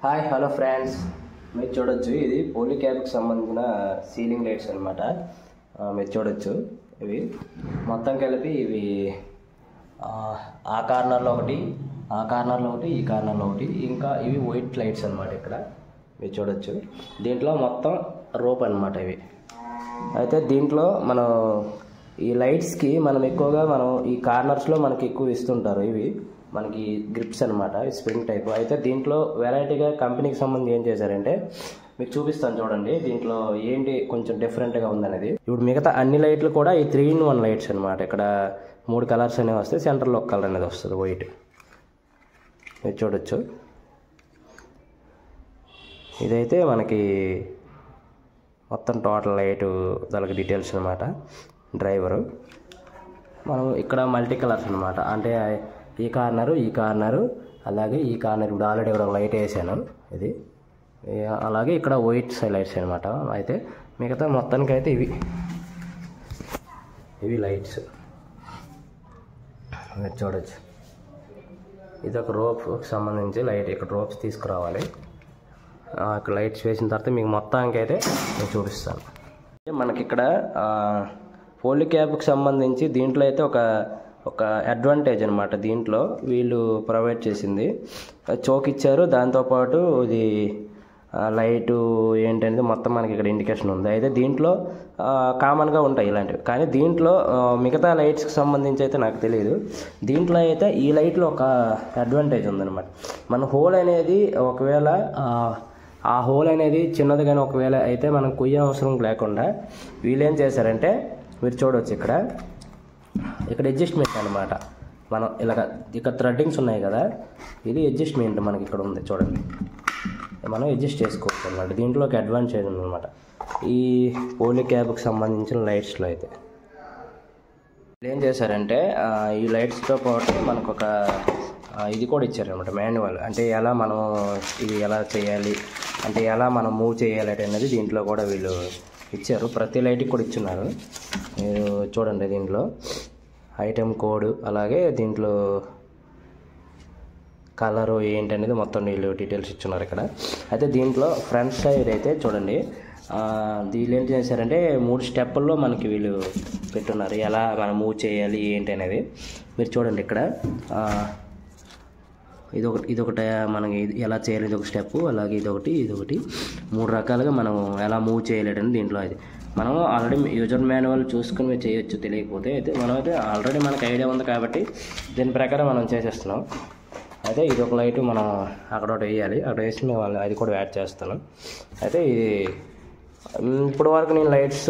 Hi hello friends, మీరు చూడొచ్చు ఇది పోలీ క్యాబ్కి సంబంధించిన సీలింగ్ లైట్స్ అనమాట. మీరు చూడొచ్చు ఇవి మొత్తం కలిపి ఇవి ఆ కార్నర్లో ఒకటి, ఆ కార్నర్లో ఒకటి, ఈ కార్నర్లో ఒకటి, ఇంకా ఇవి వైట్ లైట్స్ అనమాట. ఇక్కడ మీరు చూడొచ్చు దీంట్లో మొత్తం రోప్ అనమాట ఇవి. అయితే దీంట్లో మనం ఈ లైట్స్కి మనం ఎక్కువగా ఈ కార్నర్స్లో మనకి ఎక్కువ ఇస్తుంటారు. ఇవి మనకి గ్రిప్స్ అనమాట, స్ప్రింగ్ టైప్. అయితే దీంట్లో వెరైటీగా కంపెనీకి సంబంధించి ఏం చేశారంటే మీకు చూపిస్తాను చూడండి. దీంట్లో ఏంటి కొంచెం డిఫరెంట్గా ఉందనేది. ఇప్పుడు మిగతా అన్ని లైట్లు కూడా ఈ 3-in-1 లైట్స్ అనమాట. ఇక్కడ 3 కలర్స్ అనేవి వస్తాయి, సెంటర్లో ఒక కలర్ అనేది వస్తుంది వైట్. మీరు చూడొచ్చు ఇదైతే మనకి మొత్తం టోటల్ లైట్ దానికి డీటెయిల్స్ అనమాట. డ్రైవరు మనం ఇక్కడ మల్టీ కలర్స్ అనమాట. అంటే ఈ కార్నరు, ఈ కార్నరు, అలాగే ఈ కార్నర్. ఇప్పుడు ఆల్రెడీ ఇక్కడ ఒక లైట్ వేసాను ఇది, అలాగే ఇక్కడ వైట్ లైట్స్ అనమాట. అయితే మిగతా మొత్తానికి అయితే ఇవి లైట్స్ మీరు చూడొచ్చు. ఇది ఒక రోప్కి సంబంధించి లైట్. ఇక్కడ రోప్స్ తీసుకురావాలి. ఇక్కడ లైట్స్ వేసిన తర్వాత మీకు మొత్తానికి అయితే నేను చూపిస్తాను. మనకి ఇక్కడ పోలీ క్యాబ్కి సంబంధించి దీంట్లో అయితే ఒక అడ్వాంటేజ్ అనమాట. దీంట్లో వీళ్ళు ప్రొవైడ్ చేసింది చోక్ ఇచ్చారు, దాంతోపాటు ఇది లైటు ఏంటనేది మొత్తం మనకి ఇక్కడ ఇండికేషన్ ఉంది. అయితే దీంట్లో కామన్గా ఉంటాయి ఇలాంటివి, కానీ దీంట్లో మిగతా లైట్స్కి సంబంధించి అయితే నాకు తెలియదు. దీంట్లో అయితే ఈ లైట్లో ఒక అడ్వాంటేజ్ ఉందన్నమాట. మన హోల్ అనేది ఒకవేళ ఆ హోల్ అనేది చిన్నదిగానే ఒకవేళ అయితే మనం కుయ్య అవసరం లేకుండా వీళ్ళు ఏం చేశారంటే మీరు చూడవచ్చు ఇక్కడ అడ్జస్ట్మెంట్ అనమాట. మనం ఇక్కడ థ్రెడ్డింగ్స్ ఉన్నాయి కదా, ఇది అడ్జస్ట్మెంట్ మనకి ఇక్కడ ఉంది చూడండి. మనం అడ్జస్ట్ చేసుకోవచ్చు అనమాట. దీంట్లో ఒక అడ్వాంటేజ్ ఉందన్నమాట ఈ పోలీ క్యాబ్కి సంబంధించిన లైట్స్లో. అయితే ఏం చేశారంటే ఈ లైట్స్తో పాటు మనకు ఇది కూడా ఇచ్చారనమాట, మాన్యువల్. అంటే ఎలా మనం ఇది ఎలా చేయాలి, అంటే ఎలా మనం మూవ్ చేయాలి అనేది దీంట్లో కూడా వీళ్ళు ఇచ్చారు. ప్రతి లైట్కి కూడా ఇచ్చున్నారు. మీరు చూడండి దీంట్లో ఐటెం కోడ్, అలాగే దీంట్లో కలరు ఏంటనేది మొత్తం వీళ్ళు డీటెయిల్స్ ఇచ్చున్నారు ఇక్కడ. అయితే దీంట్లో ఫ్రంట్ సైడ్ అయితే చూడండి, వీళ్ళు ఏం చేశారంటే 3 స్టెప్పుల్లో మనకి వీళ్ళు పెట్టున్నారు, ఎలా మనం మూవ్ చేయాలి ఏంటి అనేది. మీరు చూడండి ఇక్కడ ఇదొకటి మనకి ఎలా చేయాలి, ఇది ఒక స్టెప్, అలాగే ఇదొకటి 3 రకాలుగా మనం ఎలా మూవ్ చేయలేదని దీంట్లో. అయితే మనం ఆల్రెడీ యూజర్ మాన్యువల్ చూసుకుని చేయొచ్చు, తెలియకపోతే. అయితే మనమైతే ఆల్రెడీ మనకు ఐడియా ఉంది కాబట్టి దీని ప్రకారం మనం చేసేస్తున్నాం. అయితే ఇది ఒక లైట్ మనం అక్కడ ఒకటి వేయాలి, అక్కడ వేసి మేము అది కూడా యాడ్ చేస్తాను. అయితే ఇప్పుడు వరకు నేను లైట్స్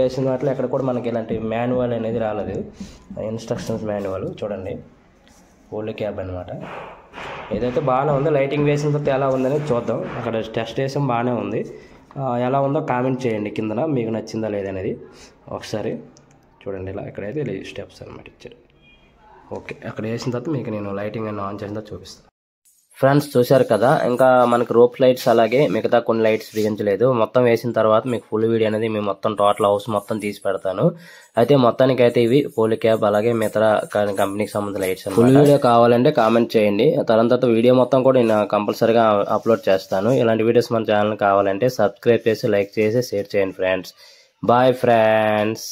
వేసిన వాటిలో ఎక్కడ కూడా మనకి ఇలాంటి మాన్యువల్ అనేది రాలేదు, ఇన్స్ట్రక్షన్స్ మాన్యువల్. చూడండి పోలీ క్యాబ్ అనమాట. ఏదైతే బాగానే ఉంది. లైటింగ్ వేసిన తర్వాత ఎలా ఉందనేది చూద్దాం. అక్కడ టెస్ట్ వేసాం, బాగానే ఉంది. ఎలా ఉందో కామెంట్ చేయండి కిందన, మీకు నచ్చిందా లేదనేది ఒకసారి చూడండి. ఇక్కడైతే స్టెప్స్ అనమాట ఇచ్చారు. ఓకే, అక్కడ వేసిన తర్వాత మీకు నేను లైటింగ్ అన్ని ఆన్ చేసిన తర్వాత చూపిస్తాను. ఫ్రెండ్స్ చూశారు కదా, ఇంకా మనకి రోప్ లైట్స్ అలాగే మిగతా కొన్ని లైట్స్ బిగించలేదు. మొత్తం వేసిన తర్వాత మీకు ఫుల్ వీడియో అనేది మేము మొత్తం టోటల్ హౌస్ మొత్తం తీసి పెడతాను. అయితే మొత్తానికి అయితే ఇవి పోలీ క్యాబ్ అలాగే మిగతా కంపెనీకి సంబంధించిన లైట్స్. ఫుల్ వీడియో కావాలంటే కామెంట్ చేయండి. తర్వాత వీడియో మొత్తం కూడా నేను కంపల్సరీగా అప్లోడ్ చేస్తాను. ఇలాంటి వీడియోస్ మన ఛానల్ కావాలంటే సబ్స్క్రైబ్ చేసి, లైక్ చేసి, షేర్ చేయండి ఫ్రెండ్స్. Bye friends.